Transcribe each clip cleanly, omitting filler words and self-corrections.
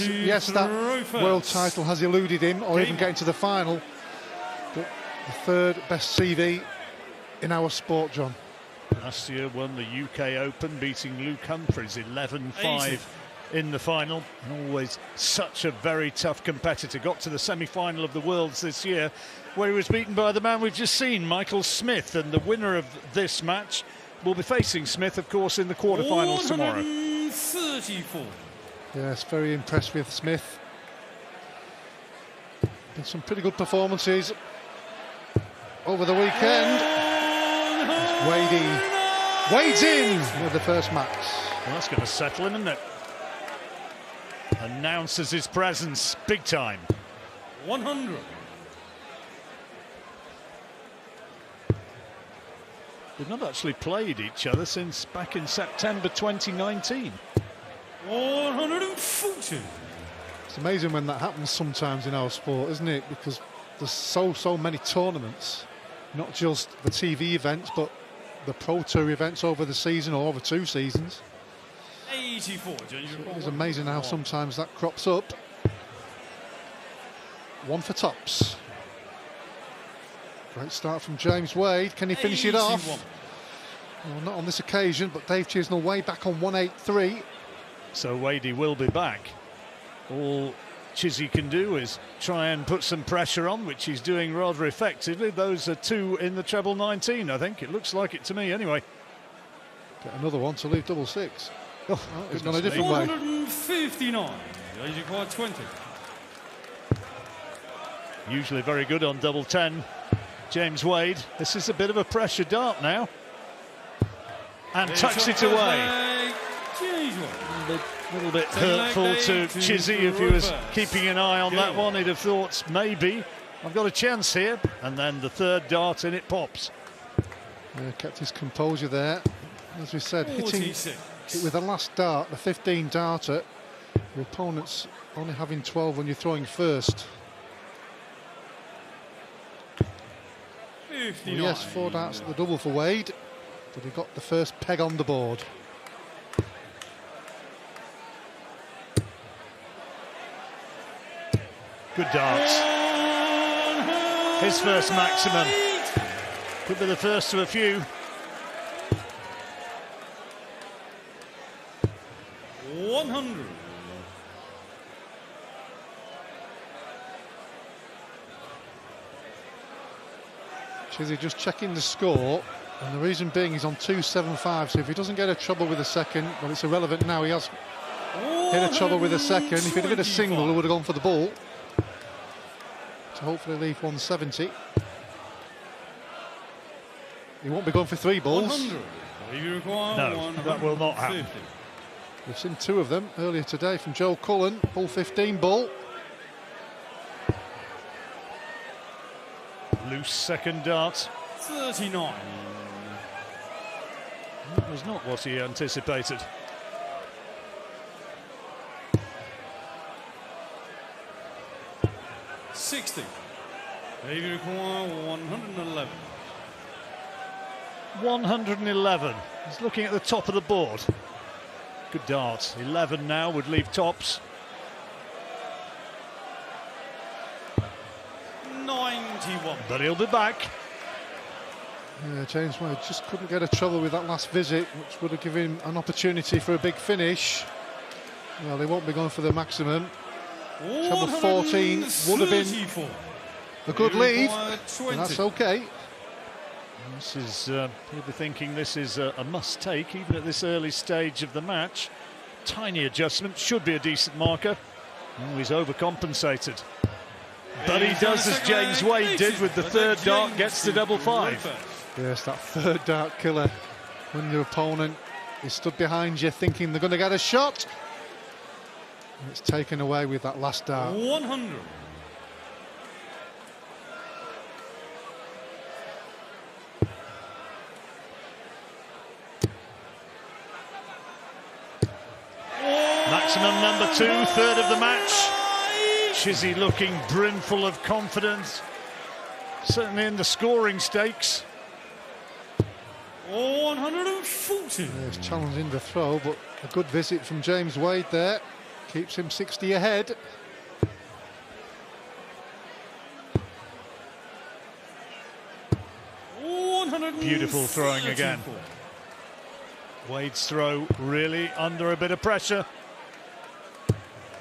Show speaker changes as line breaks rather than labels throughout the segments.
because yes, that world title has eluded him, or even getting to the final. But the third best CV in our sport, John.
Last year won the UK Open, beating Luke Humphries 11-5 in the final. Always such a very tough competitor. Got to the semi-final of the Worlds this year, where he was beaten by the man we've just seen, Michael Smith. And the winner of this match will be facing Smith, of course, in the quarterfinals tomorrow.
34.
Yes, very impressed with Smith. Been some pretty good performances over the weekend. Wades in with the first match.
Well, that's going to settle him, isn't it? Announces his presence big time.
100.
They've not actually played each other since back in September 2019.
140.
It's amazing when that happens sometimes in our sport, isn't it? Because there's so many tournaments, not just the TV events, but the Pro Tour events over the season or over 2 seasons.
84.
It's amazing how sometimes that crops up. One for tops. Great start from James Wade. Can he finish it off? Well, not on this occasion, but Dave Chisnall way back on 183.
So Wadey will be back. All Chizzy can do is try and put some pressure on, which he's doing rather effectively. Those are 2 in the treble 19, I think. It looks like it to me, anyway.
Get another one to leave double 6. Oh, it's gone a different way.
159. Easy quad 20.
Usually very good on double 10. James Wade. This is a bit of a pressure dart now. And tucks it away. A little bit hurtful to Chizzy. If he was keeping an eye on that one, he'd have thought, maybe I've got a chance here. And then the third dart and it pops.
Yeah, kept his composure there. As we said, hitting it with the last dart, the 15 darter. Your opponent's only having 12 when you're throwing first. Well, yes, 4 darts at the double for Wade, but he got the first peg on the board.
Good darts. His first maximum. Could be the first of a few.
100.
Chizzy just checking the score, and the reason being he's on 275, so if he doesn't get a trouble with a second, well, it's irrelevant now. He has hit a trouble with a second. If he'd have hit a single, he would have gone for the ball. To hopefully leave 170. He won't be going for 3 balls.
100.
No, that will not happen.
We've seen 2 of them earlier today from Joe Cullen. Ball 15 ball.
Loose second dart.
39.
That was not what he anticipated.
$60. They require 111.
111. He's looking at the top of the board. Good dart. 11 now would leave tops.
91.
But he'll be back.
Yeah, James Wade just couldn't get a trouble with that last visit, which would have given him an opportunity for a big finish. Well, they won't be going for the maximum. Treble 14 would have been a good lead, and that's okay.
This is, he'll be thinking this is a must-take, even at this early stage of the match. Tiny adjustment, should be a decent marker. Oh, he's overcompensated. But he does as James Wade did with the third dart, gets to double 5.
Yes, that third dart killer. When your opponent is stood behind you thinking they're going to get a shot. And it's taken away with that last dart.
100.
Maximum number 2, third of the match. Chizzy looking brimful of confidence. Certainly in the scoring stakes.
140.
Yes, challenging the throw, but a good visit from James Wade there. keeps him 60 ahead.
Beautiful throwing again. Wade's throw really under a bit of pressure.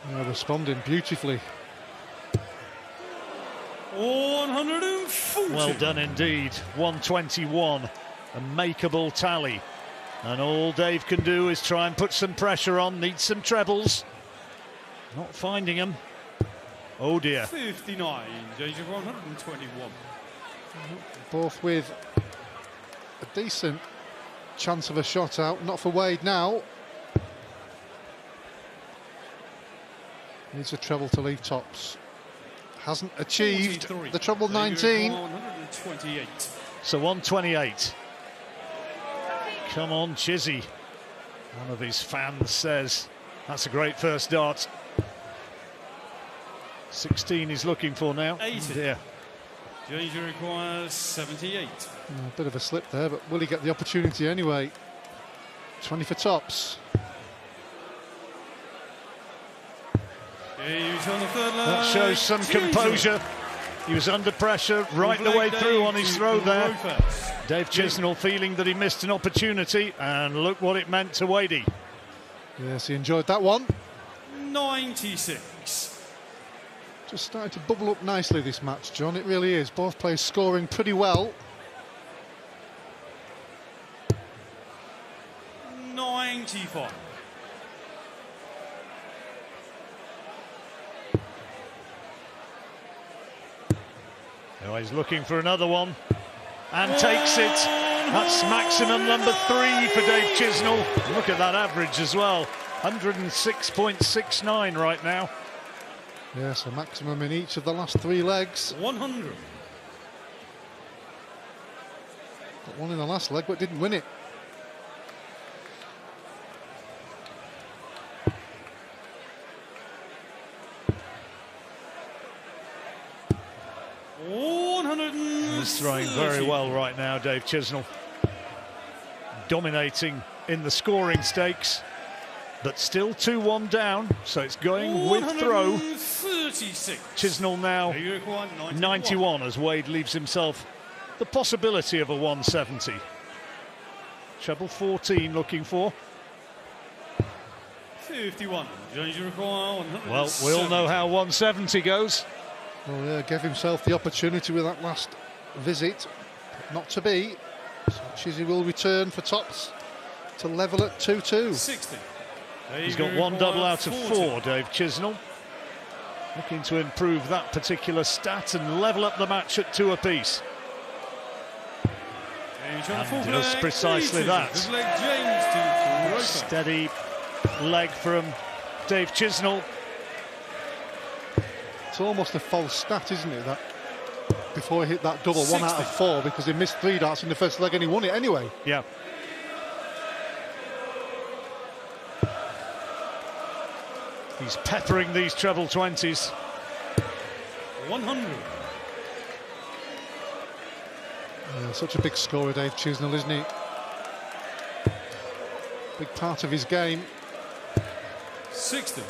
Yeah, responding beautifully.
140.
Well done indeed. 121, a makeable tally. And all Dave can do is try and put some pressure on, needs some trebles. Not finding them. Oh dear.
59, change of 121.
Both with a decent chance of a shot out. Not for Wade now. Needs a treble to leave tops. Hasn't achieved
43.
the treble 19.
128.
So 128. Come on, Chizzy. One of his fans says that's a great first dart. 16 he's looking for now.
80.
Dear.
Danger requires 78.
A bit of a slip there, but will he get the opportunity anyway? 20 for tops.
He's on the third leg.
That shows some composure. He was under pressure right the way through on his throw there. Dave Chisnall feeling that he missed an opportunity, and look what it meant to Wadey.
Yes, he enjoyed that one.
96.
Just started to bubble up nicely this match, John. It really is. Both players scoring pretty well.
95.
Now he's looking for another one and takes it. That's maximum number 3 for Dave Chisnall. Look at that average as well. 106.69 right now.
Yes, a maximum in each of the last 3 legs.
100.
Got one in the last leg, but didn't win it.
He's throwing very well right now, Dave Chisnall. Dominating in the scoring stakes, but still 2-1 down, so it's going with throw.
36.
Chisnall now 91 as Wade leaves himself the possibility of a 170. Treble 14 looking for.
51. Danger require 170.
Well, we all know how 170 goes.
Well, yeah, gave himself the opportunity with that last visit. Not to be. So Chizzy will return for tops to level at 2-2.
60.
He's got one double out of 4, Dave Chisnall. Looking to improve that particular stat and level up the match at 2 apiece. And does precisely that. Steady leg from Dave Chisnall.
It's almost a false stat, isn't it, that before he hit that double, 1 out of 4, because he missed 3 darts in the first leg and he won it anyway.
Yeah. He's peppering these treble 20s.
100.
Yeah, such a big scorer, Dave Chisnall, isn't he? Big part of his game.
60.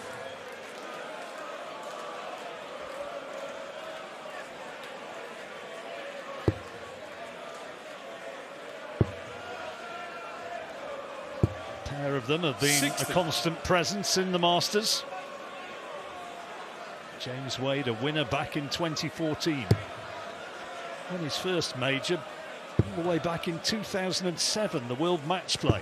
Pair of them have been
60.
a constant presence in the Masters. James Wade, a winner back in 2014. Won his first major all the way back in 2007, the World Match Play.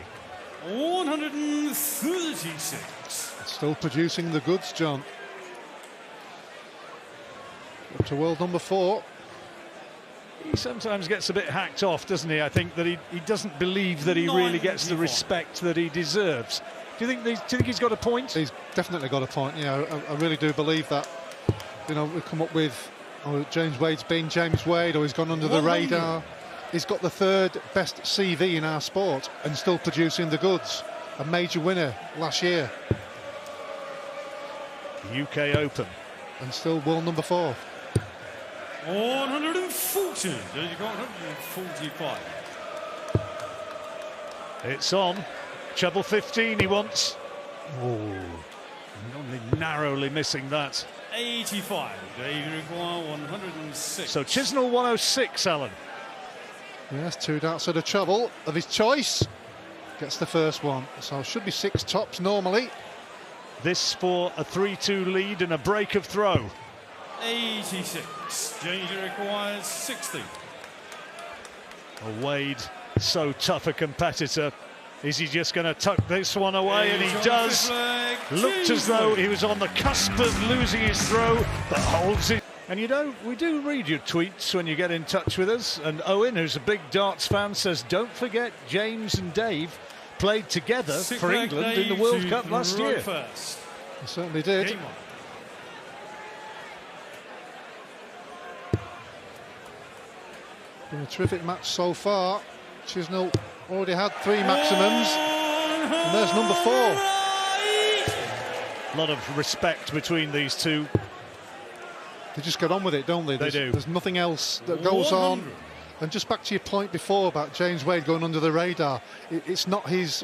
136.
Still producing the goods, John. Up to world number 4.
He sometimes gets a bit hacked off, doesn't he? I think that he doesn't believe that he really gets the
94.
respect that he deserves. Do you think he's got a point?
He's definitely got a point. Yeah, I really do believe that. You know, we come up with, oh, James Wade's been James Wade, or he's gone under the radar. He's got the 3rd best CV in our sport and still producing the goods. A major winner last year.
UK Open.
And still world number 4.
140. 145.
It's on. Treble 15 he wants.
Oh,
Only narrowly missing that.
85. They require 106.
So Chisnall 106, Alan.
Yes, 2 darts at a treble of his choice. Gets the first one. So it should be 6 tops normally.
This for a 3-2 lead and a break of throw.
86. James requires 60.
Wade, so tough a competitor. Is he just going to tuck this one away? And he does. Looked as though he was on the cusp of losing his throw, but holds it. And we do read your tweets when you get in touch with us. And Owen, who's a big darts fan, says, don't forget James and Dave played together for England in the World Cup last year.
First.
He certainly did.
Game on.
Been a terrific match so far. Chisnall already had 3 maximums, and there's number 4.
A lot of respect between these two.
They just get on with it, don't they?
They do.
There's nothing else that goes on. And just back to your point before about James Wade going under the radar, it's not his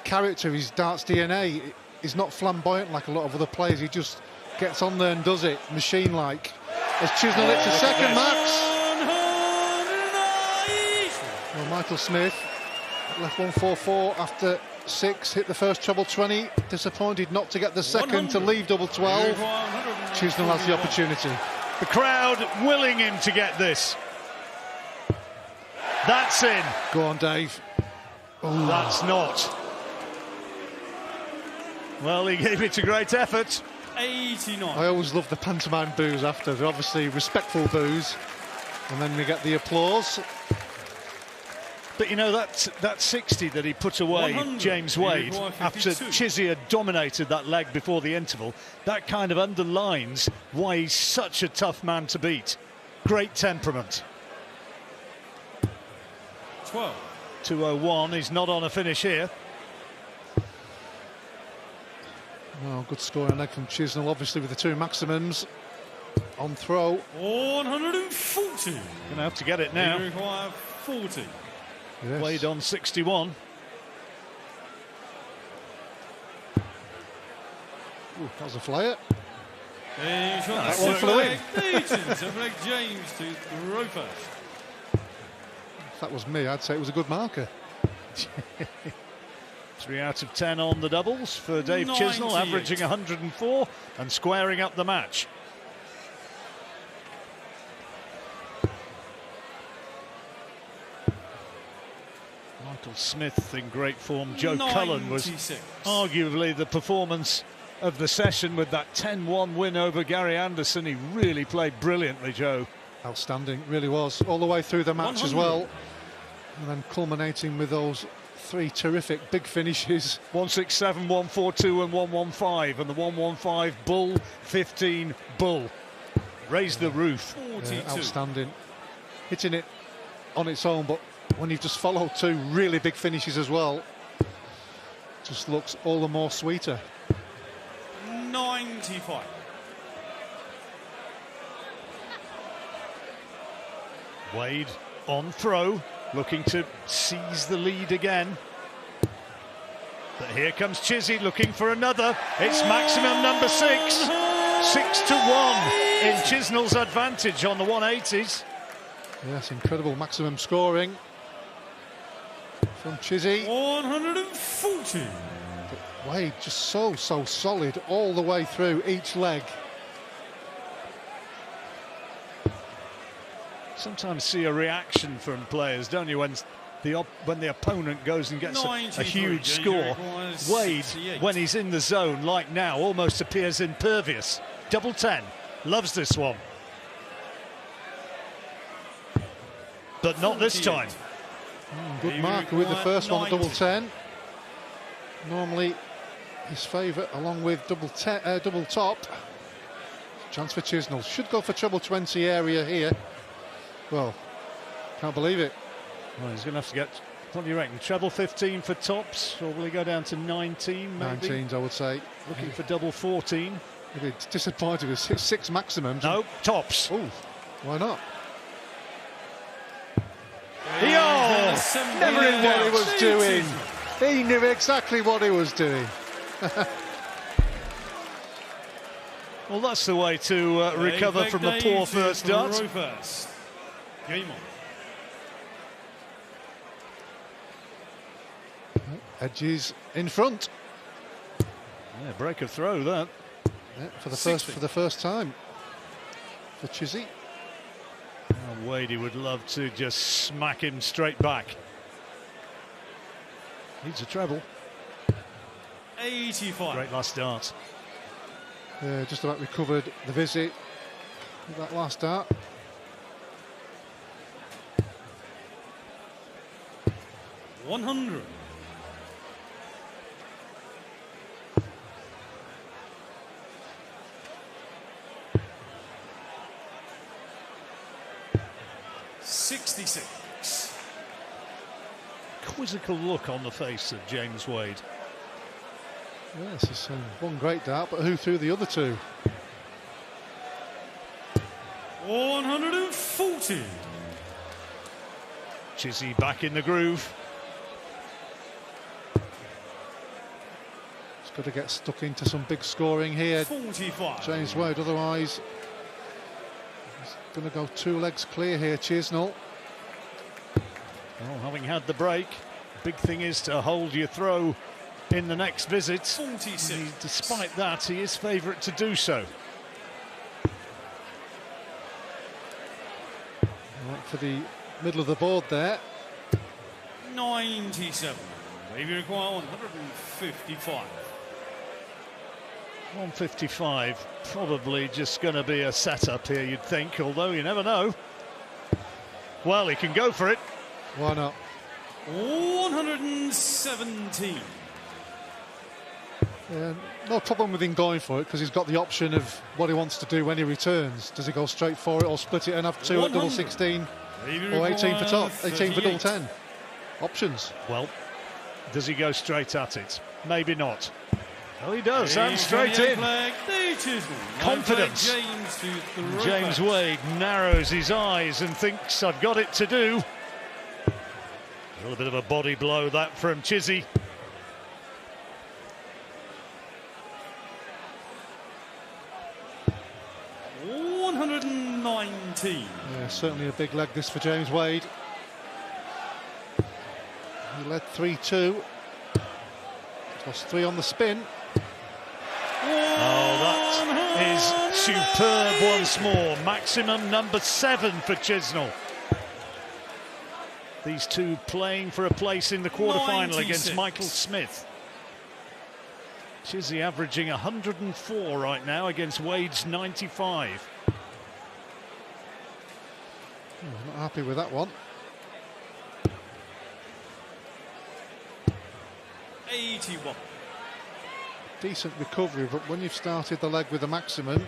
character, his darts DNA. He's not flamboyant like a lot of other players. He just gets on there and does it, machine-like. As Chisnall hits a second max. Well, Michael Smith left 144 after 6, hit the first treble 20. Disappointed not to get the second to leave double 12. Chisnall has the opportunity.
The crowd willing him to get this. That's in.
Go on, Dave.
Oh, that's not. Well, he gave it a great effort.
89.
I always love the pantomime boos after. They're obviously respectful boos. And then we get the applause.
But you know, that 60 that he put away, James Wade, after Chizzy had dominated that leg before the interval, that kind of underlines why he's such a tough man to beat. Great temperament.
12.
201, he's not on a finish here.
Well, good scoring leg from Chisnall, obviously with the 2 maximums. On throw.
140.
Gonna have to get it now.
They require 40.
Yes.
Wade on 61.
Ooh, that was a flyer.
That
one flew in.
James to throw first.
If that was me, I'd say it was a good marker.
3 out of 10 on the doubles for Dave Chisnall, averaging 104 and squaring up the match. Michael Smith in great form. Joe Cullen was arguably the performance of the session with that 10-1 win over Gary Anderson. He really played brilliantly, Joe.
Outstanding, really was. All the way through the match 100. As well. And then culminating with those 3 terrific big finishes.
167, 142 and 115. And the 115 bull, 15 bull. Raised the roof.
Outstanding. Hitting it on its own, but when you've just followed 2 really big finishes as well, just looks all the more sweeter.
95.
Wade on throw, looking to seize the lead again. But here comes Chizzy looking for another. It's maximum number 6. 6-1 in Chisnall's advantage on the 180s.
Yes, incredible maximum scoring from Chizzy.
140.
But Wade just so solid all the way through each leg.
Sometimes see a reaction from players, don't you, when the opponent goes and gets a huge score. Wade, when he's in the zone like now, almost appears impervious. Double 10, loves this one. But not this time.
Good marker with the first one at double 10. Normally his favourite, along with double top. Chance for Chisnall. Should go for treble 20 area here. Well, can't believe it.
Well, he's going to have to get, what do you reckon, treble 15 for tops, or will he go down to 19 maybe?
19s, I would say.
Looking for double 14.
It's disappointed with 6 maximums.
No, tops.
Ooh, why not?
Never in
what he was doing. He knew exactly what he was doing.
Well, that's the way to recover from a poor first dart.
Game on.
Edges in front.
Yeah, break of throw that.
Yeah, for the first time for Chizzy.
Oh, Wadey would love to just smack him straight back. Needs a treble.
85.
Great last dart.
Yeah, just about recovered the visit with that last dart.
$100. $66.
Quizzical look on the face of James Wade.
Yes, it's one great dart, but who threw the other two?
140.
Chizzy back in the groove.
He's got to get stuck into some big scoring here,
45.
James Wade, otherwise he's going to go 2 legs clear here, Chisnall.
Well, having had the break, big thing is to hold your throw in the next visit.
46.
Despite that, he is favourite to do so.
Right for the middle of the board there.
97. Maybe require 155.
155, probably just going to be a setup here, you'd think, although you never know. Well, he can go for it.
Why not?
117.
No problem with him going for it because he's got the option of what he wants to do when he returns. Does he go straight for it or split it and have 2 at double 16 or 18 for top, 18 for double 10? Options.
Well, does he go straight at it? Maybe not. Well, he does, and straight in. Confidence. James Wade narrows his eyes and thinks, I've got it to do. A little bit of a body blow that from Chizzy.
$119.
Yeah, certainly a big leg this for James Wade. He led 3-2. Plus 3 on the spin.
Oh, that is superb once more. Maximum number 7 for Chisnall. These two playing for a place in the quarter-final against Michael Smith. Chizzy averaging 104 right now against Wade's 95.
Not happy with that one.
81.
Decent recovery, but when you've started the leg with a maximum,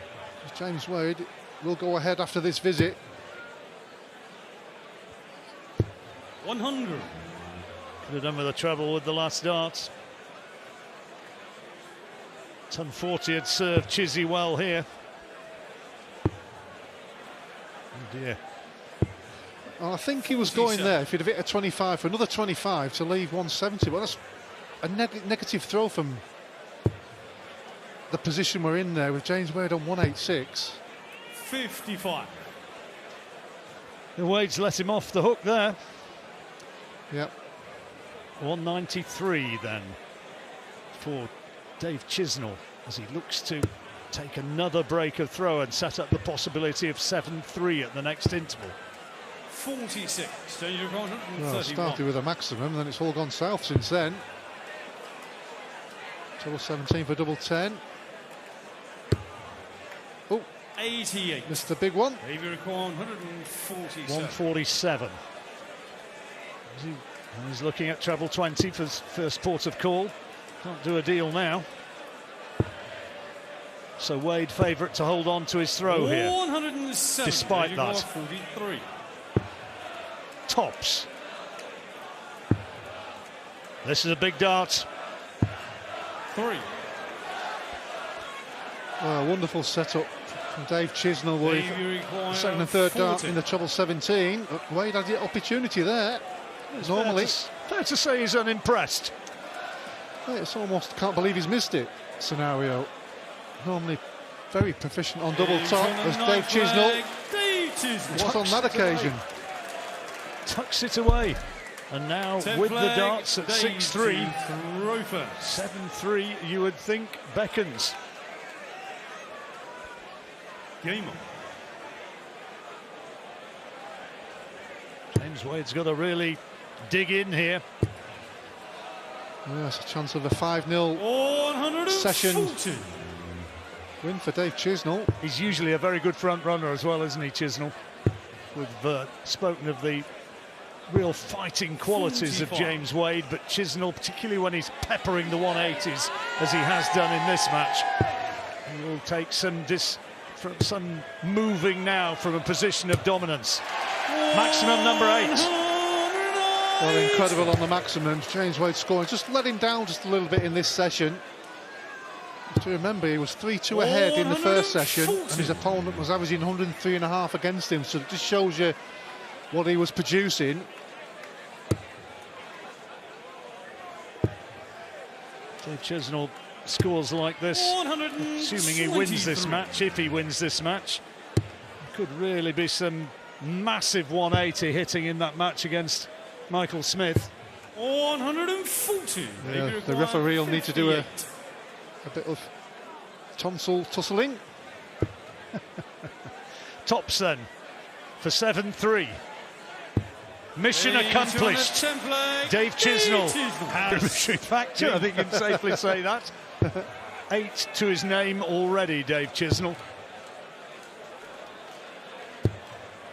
James Wade will go ahead after this visit.
100.
Could have done with a treble with the last darts. 1040 had served Chizzy well here. Oh dear.
Well, I think he was going there if he'd have hit a 25 for another 25 to leave 170. Well, that's a negative throw from the position we're in there with James Wade on 186.
55.
The Wade's let him off the hook there.
Yep.
193 then for Dave Chisnall as he looks to take another break of throw and set up the possibility of 7-3 at the next interval.
46.
Well, started with a maximum, and then it's all gone south since then. Double 17 for double 10. Oh,
88.
missed the big one.
Maybe require 147.
147. He's looking at treble 20 for his first port of call. Can't do a deal now. So Wade favourite to hold on to his throw here.
107.
Despite that.
43.
Tops. This is a big dart.
3.
Well, wonderful setup from Dave Chisnall with the second and third dart in the treble 17. Wade had the opportunity there.
It's
Normally,
fair to say he's unimpressed.
it's almost can't believe he's missed it scenario. Normally very proficient on double top as Dave Chisnall was on that occasion.
Tucks it away. And now with the darts at 6-3, 7-3, you would think beckons.
Game on.
James Wade's got to really dig in here.
Yes, a chance of a 5-0 session win for Dave Chisnall.
He's usually a very good front runner as well, isn't he, Chisnall? We've spoken of the real fighting qualities of James Wade, but Chisnall, particularly when he's peppering the 180s, as he has done in this match, he will take some moving now from a position of dominance. Maximum number 8.
Well, incredible on the maximums. James Wade scoring. Just let him down just a little bit in this session. To remember, he was 3-2 ahead in the first session, and his opponent was averaging 103.5 against him. So it just shows you what he was producing.
Dave Chisnall scores like this, assuming he wins this match. If he wins this match, could really be some massive 180 hitting in that match against Michael Smith.
140.
Yeah, the referee will need to do a bit of tonsil tussling.
Thompson for 7-3. Mission accomplished. Dave Chisnall has, in fact, I think you can safely say that. 8 to his name already, Dave Chisnall.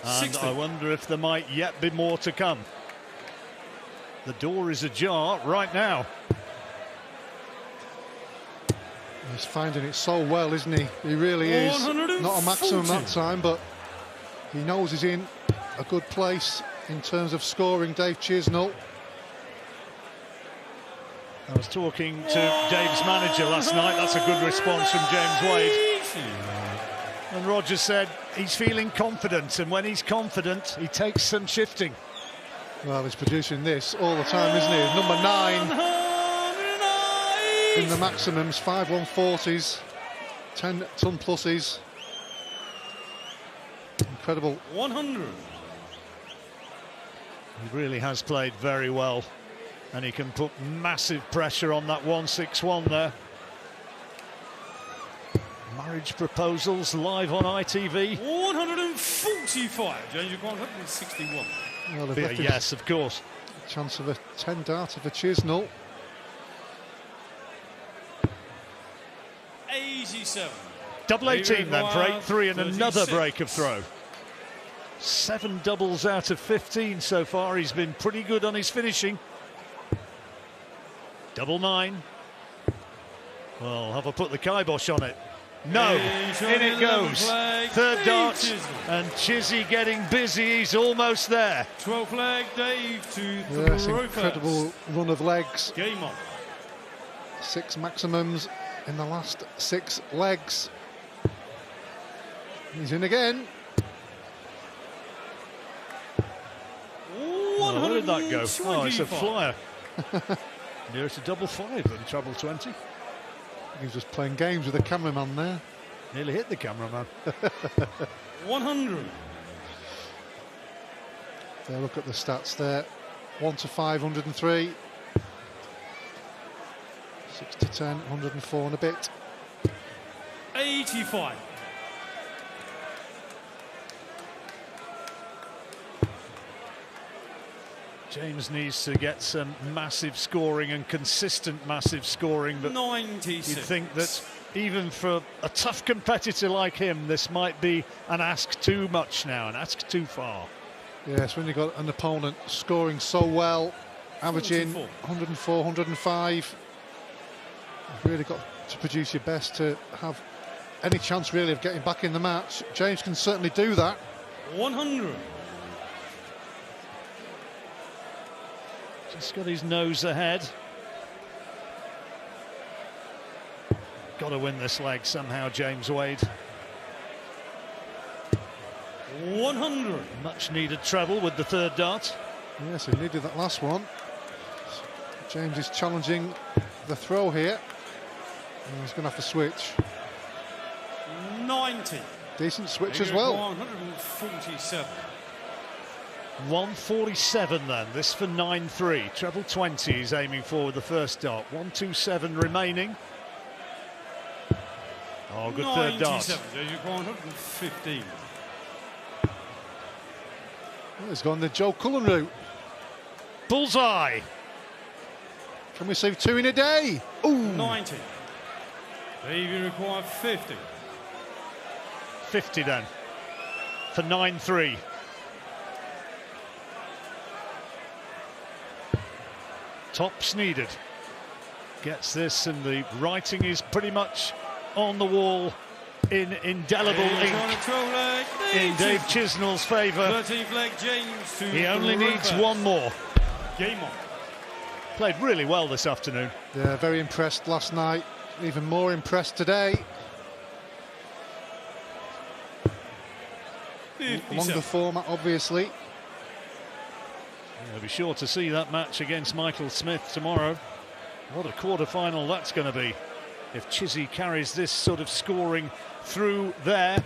And
60.
I wonder if there might yet be more to come. The door is ajar right now.
He's finding it so well, isn't he? He really is. Not a maximum that time, but he knows he's in a good place in terms of scoring, Dave Chisnall.
I was talking to Dave's manager last night. That's a good response from James Wade. And Roger said he's feeling confident, and when he's confident, he takes some shifting.
Well, he's producing this all the time, isn't he? Number 9 in the maximums, 5 140s, 10 ton pluses. Incredible.
100.
He really has played very well, and he can put massive pressure on that 161 there. Marriage proposals live on ITV.
145. James, you've gone 161.
Well, they've left
Yes, of course.
a chance of a 10 darter for Chisnall.
87.
Double 18 then for 8-3 and another break of throw. 7 doubles out of 15 so far. He's been pretty good on his finishing. Double 9. Well, have I put the kibosh on it? No, in it goes. Third dart, and Chizzy getting busy. He's almost there.
12th leg, Dave to
Yes,
throw
incredible
first.
run of legs.
Game on.
6 maximums in the last 6 legs. He's in again.
Oh, where did that go? Oh, it's a flyer. Nearer to double 5 than treble 20.
He's just playing games with the cameraman there.
Nearly hit the cameraman.
100.
There, look at the stats there. 1 to 5, 103. 6 to 10, 104 and a bit.
85.
James needs to get some massive scoring and consistent massive scoring, but
96.
you'd think that even for a tough competitor like him, this might be an ask too much now, an ask too far.
Yes, when you've got an opponent scoring so well, averaging
44.
104, 105, you've really got to produce your best to have any chance really of getting back in the match. James can certainly do that.
100.
Just got his nose ahead. Got to win this leg somehow, James Wade.
100.
Much needed treble with the third dart.
Yes, he needed that last one. James is challenging the throw here. And he's going to have to switch.
90.
Decent switch as well.
147.
147 then, this for 9-3. Treble 20 he's aiming for with the first dart. 127 remaining. Oh, good third dart.
115.
Well, he's gone the Joe Cullen route.
Bullseye.
Can we save 2 in a day? Ooh.
90. Davey required 50.
50 then for 9-3. Tops needed. Gets this, and the writing is pretty much on the wall in indelible ink in Dave Chisnall's favour. He only needs one more.
Game on.
Played really well this afternoon.
Yeah, very impressed last night. Even more impressed today.
57.
Longer format, obviously.
We'll be sure to see that match against Michael Smith tomorrow. What a quarter-final that's going to be. If Chizzy carries this sort of scoring through there.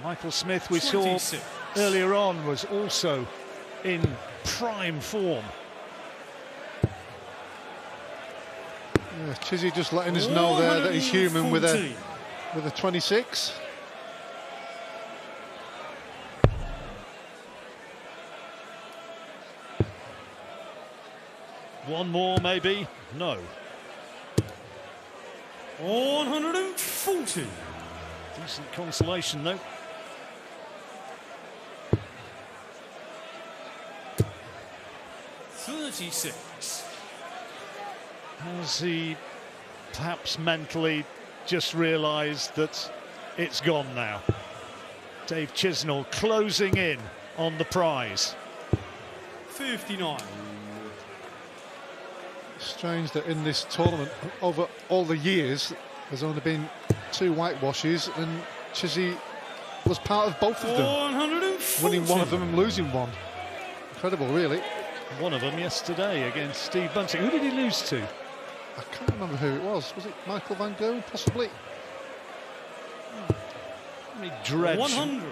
Michael Smith, we
26.
saw earlier on, was also in prime form.
Yeah, Chizzy just letting us know there that he's human with a 26.
One more, maybe? No.
140.
Decent consolation, though.
$36.
Has he perhaps mentally just realised that it's gone now? Dave Chisnall closing in on the prize.
59.
Strange that in this tournament, over all the years, there's only been 2 whitewashes, and Chizzy was part of both of them.
140.
Winning one of them and losing one. Incredible, really.
One of them yesterday against Steve Bunting. Who did he lose to?
I can't remember who it was. Was it Michael Van Gerwen, possibly?
Let me dredge
100.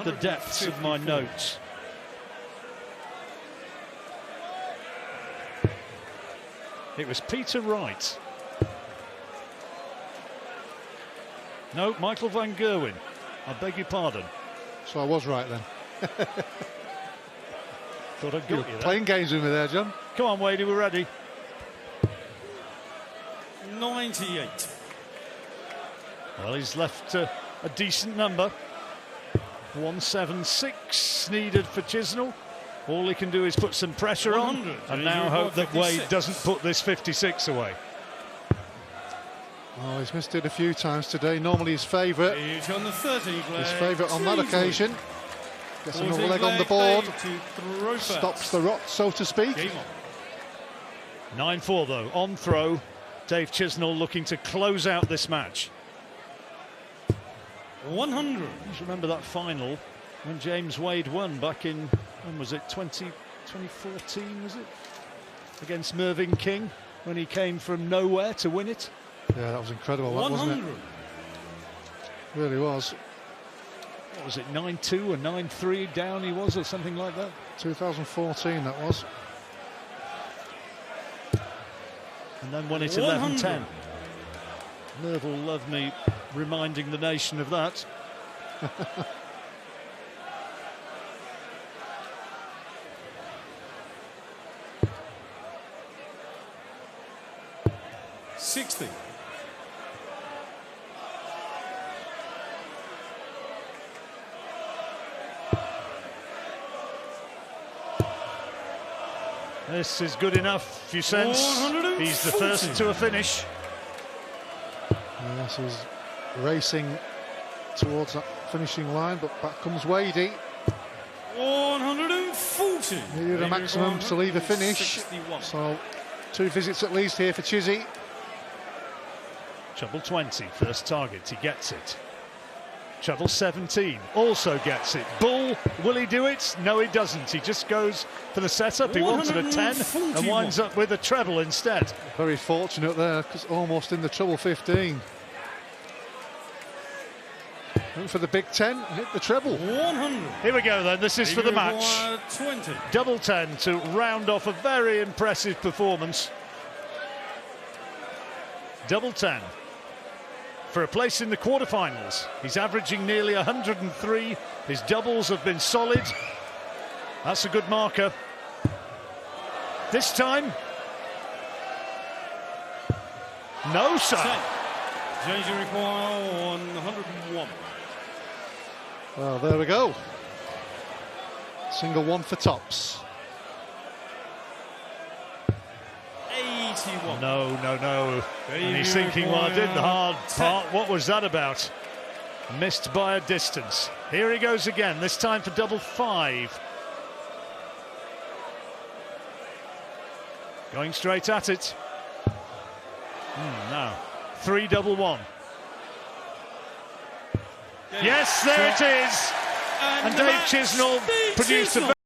the depths of my notes. It was Peter Wright. No, Michael Van Gerwen. I beg your pardon.
So I was right then.
Thought I'd got
You
you
were
there.
playing games with me there, John.
Come on, Wadey, we're ready.
98.
Well, he's left a decent number. 176 needed for Chisnall. All he can do is put some pressure on,
100.
and now hope that Wade doesn't put this 56 away.
Oh, he's missed it a few times today. Normally his favourite.
He's on the 13th leg.
His favourite on that occasion. Gets another leg on the board. Stops the rot, so to speak.
9-4 though, on throw. Dave Chisnall looking to close out this match.
100.
Just remember that final when James Wade won back in, when was it, 2014 was it? Against Mervyn King, when he came from nowhere to win it.
Yeah, that was incredible, that, wasn't it? Really was.
What was it, 9-2 or 9-3 down he was, or something like that?
2014 that was.
And then won it 11-10. Merv will love me reminding the nation of that.
$60.
This is good enough, you sense. He's the first to a finish.
Yes, he's racing towards that finishing line, but back comes Wadey.
140.
Needed a maximum to leave a finish.
61.
So 2 visits at least here for Chizzy.
Treble 20, first target, he gets it. Treble 17, also gets it. Bull, will he do it? No, he doesn't. He just goes for the setup. He wanted a 10 and winds up with a treble instead.
Very fortunate there, because almost in the treble 15. Went for the Big Ten, hit the treble.
100.
Here we go then, this is for the match.
20.
Double 10 to round off a very impressive performance. Double 10 for a place in the quarterfinals. He's averaging nearly 103. His doubles have been solid. That's a good marker. This time, no, sir.
Change you require 101.
Well, there we go. Single one for tops.
81.
No. And he's thinking, well, I did the hard part. What was that about? Missed by a distance. Here he goes again, this time for double 5. Going straight at it. Now, 3 double 1. Yes, there it is. And Dave Chisnall produced a